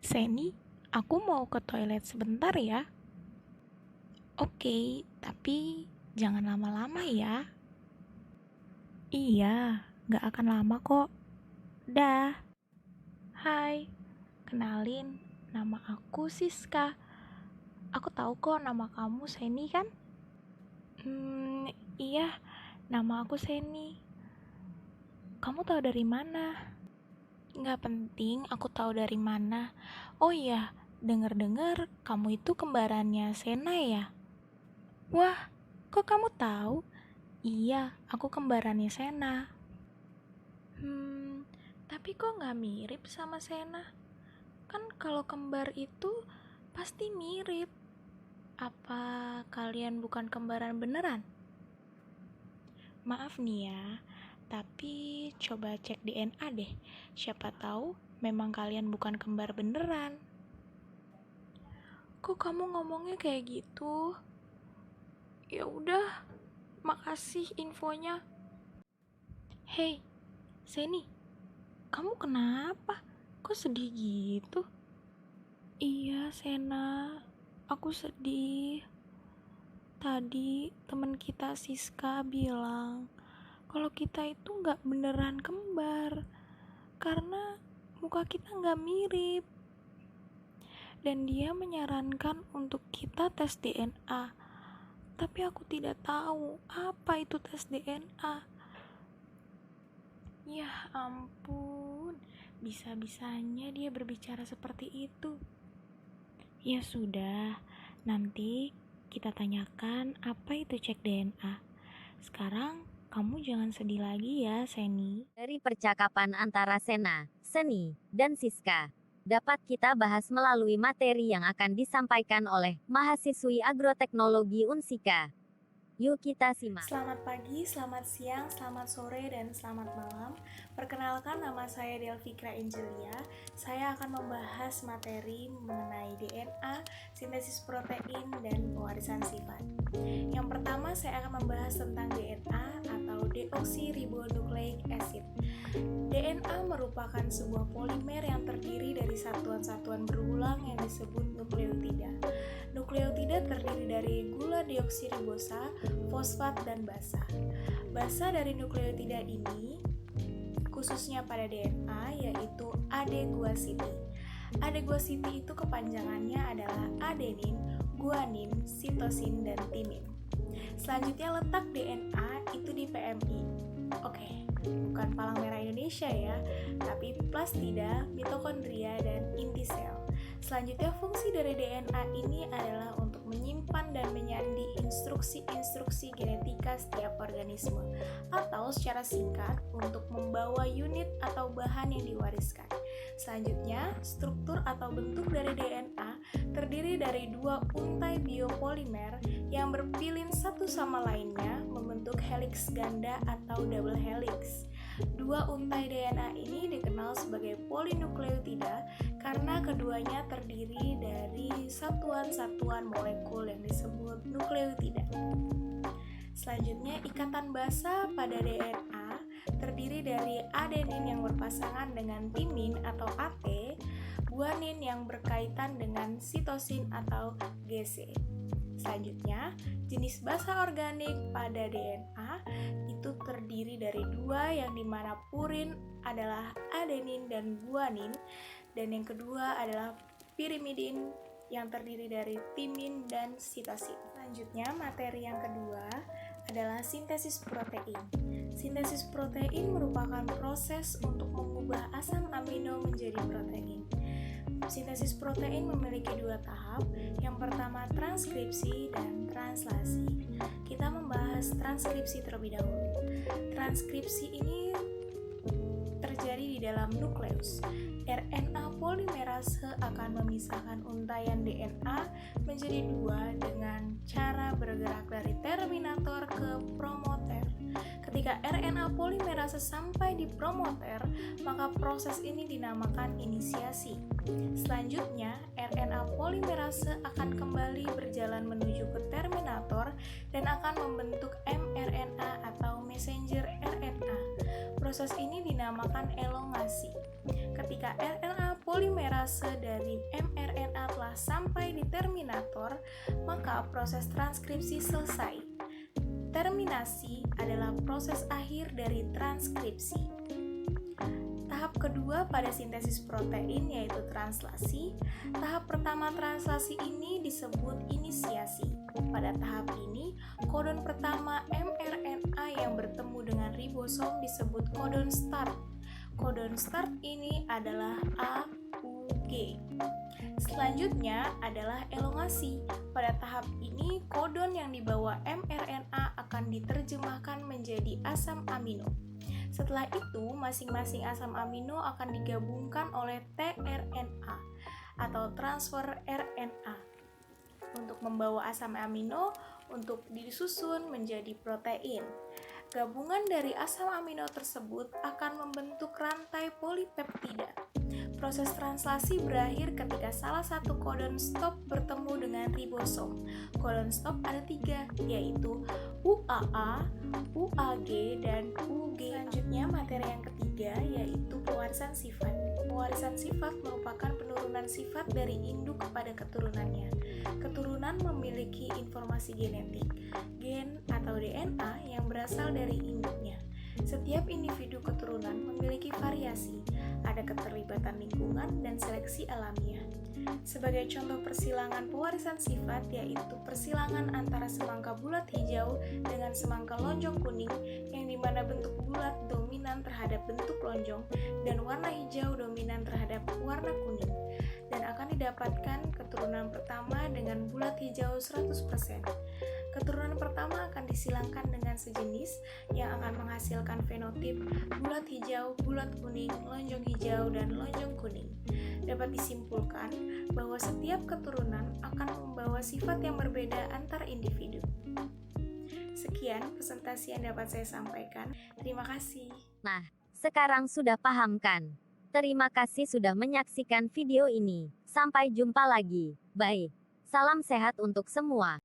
Seni, aku mau ke toilet sebentar ya. Oke, tapi jangan lama-lama ya. Iya, gak akan lama kok. Dah. Hai, kenalin, nama aku Siska. Aku tahu kok nama kamu Seni kan? Iya, nama aku Seni. Kamu tahu dari mana? Gak penting aku tahu dari mana. Oh iya, dengar-dengar kamu itu kembarannya Sena ya? Wah, kok kamu tahu? Iya, aku kembarannya Sena. Tapi kok gak mirip sama Sena? Kan kalau kembar itu pasti mirip. Apa kalian bukan kembaran beneran? Maaf nih ya, tapi coba cek DNA deh. Siapa tahu memang kalian bukan kembar beneran. Kok kamu ngomongnya kayak gitu? Ya udah, makasih infonya. Hei, Seni, kamu kenapa? Kok sedih gitu? Iya, Sena, aku sedih. Tadi teman kita Siska bilang kalau kita itu nggak beneran kembar karena muka kita nggak mirip. Dan dia menyarankan untuk kita tes DNA. Tapi aku tidak tahu apa itu tes DNA. Ya ampun, bisa-bisanya dia berbicara seperti itu. Ya sudah, nanti kita tanyakan apa itu cek DNA. Sekarang kamu jangan sedih lagi ya, Seni. Dari percakapan antara Sena, Seni, dan Siska, dapat kita bahas melalui materi yang akan disampaikan oleh mahasiswi agroteknologi Unsika. Yuk kita simak. Selamat pagi, selamat siang, selamat sore, dan selamat malam. Perkenalkan, nama saya Delvikra Angelia. Saya akan membahas materi mengenai DNA, sintesis protein, dan pewarisan sifat. Yang pertama, saya akan membahas tentang DNA atau deoksiribonucleic acid. DNA merupakan sebuah polimer yang terdiri dari satuan-satuan berulang yang disebut nukleotida. Nukleotida terdiri dari gula deoksiribosa, fosfat, dan basa. Basa dari nukleotida ini, khususnya pada DNA, yaitu adeguasiti. Adeguasiti itu kepanjangannya adalah adenin, guanin, sitosin, dan timin. Selanjutnya letak DNA itu di PMI. Oke, bukan palang merah Indonesia ya, tapi plastida, mitokondria, dan inti sel. Selanjutnya fungsi dari DNA ini adalah untuk menyimpan dan menyandi instruksi-instruksi genetika setiap organisme, atau secara singkat untuk membawa unit atau bahan yang diwariskan. Selanjutnya, struktur atau bentuk dari DNA terdiri dari dua untai biopolimer yang berpilin satu sama lainnya membentuk heliks ganda atau double helix. Dua untai DNA ini dikenal sebagai polinukleotida karena keduanya terdiri dari satuan-satuan molekul yang disebut nukleotida. Selanjutnya, ikatan basa pada DNA terdiri dari adenin yang berpasangan dengan timin atau AT, guanin yang berkaitan dengan sitosin atau GC. Selanjutnya, jenis basa organik pada DNA itu terdiri dari dua, yang dimana purin adalah adenin dan guanin, dan yang kedua adalah pirimidin yang terdiri dari timin dan sitosin. Selanjutnya, materi yang kedua adalah sintesis protein. Sintesis protein merupakan proses untuk mengubah asam amino menjadi protein. Sintesis protein memiliki dua tahap. Yang pertama transkripsi dan translasi. Kita membahas transkripsi terlebih dahulu. Transkripsi ini terjadi di dalam nukleus. RNA polimerase akan memisahkan untaian DNA menjadi dua dengan cara bergerak dari terminator ke promoter. Ketika RNA polimerase sampai di promoter, maka proses ini dinamakan inisiasi. Selanjutnya, RNA polimerase akan kembali berjalan menuju ke terminator dan akan membentuk mRNA atau messenger RNA. Proses ini dinamakan elongasi. Ketika RNA polimerase dari mRNA telah sampai di terminator, maka proses transkripsi selesai. Terminasi adalah proses akhir dari transkripsi. Tahap kedua pada sintesis protein yaitu translasi. Tahap pertama translasi ini disebut inisiasi. Pada tahap ini, kodon pertama mRNA yang bertemu dengan ribosom disebut kodon start. Kodon start ini adalah AUG. Selanjutnya adalah elongasi. Pada tahap ini, kodon yang dibawa mRNA akan diterjemahkan menjadi asam amino. Setelah itu, masing-masing asam amino akan digabungkan oleh tRNA atau transfer RNA untuk membawa asam amino untuk disusun menjadi protein. Gabungan dari asam amino tersebut akan membentuk rantai polipeptida. Proses translasi berakhir ketika salah satu kodon stop bertemu dengan ribosom. Kodon stop ada 3, yaitu UAA, UAG, dan UG. Selanjutnya, materi yang ketiga yaitu pewarisan sifat. Pewarisan sifat merupakan penurunan sifat dari induk kepada keturunannya. Keturunan memiliki informasi genetik, gen atau DNA yang berasal dari induknya. Setiap individu keturunan memiliki variasi, ada keterlibatan lingkungan dan seleksi alamiah. Sebagai contoh persilangan pewarisan sifat yaitu persilangan antara semangka bulat hijau dengan semangka lonjong kuning yang dimana bentuk bulat dominan terhadap bentuk lonjong dan warna hijau dominan terhadap warna kuning, dan akan didapatkan keturunan pertama dengan bulat hijau 100%. Keturunan pertama akan disilangkan dengan sejenis yang akan menghasilkan fenotip bulat hijau, bulat kuning, lonjong hijau, dan lonjong kuning. Dapat disimpulkan bahwa setiap keturunan akan membawa sifat yang berbeda antar individu. Sekian presentasi yang dapat saya sampaikan. Terima kasih. Nah, sekarang sudah paham kan? Terima kasih sudah menyaksikan video ini. Sampai jumpa lagi. Bye. Salam sehat untuk semua.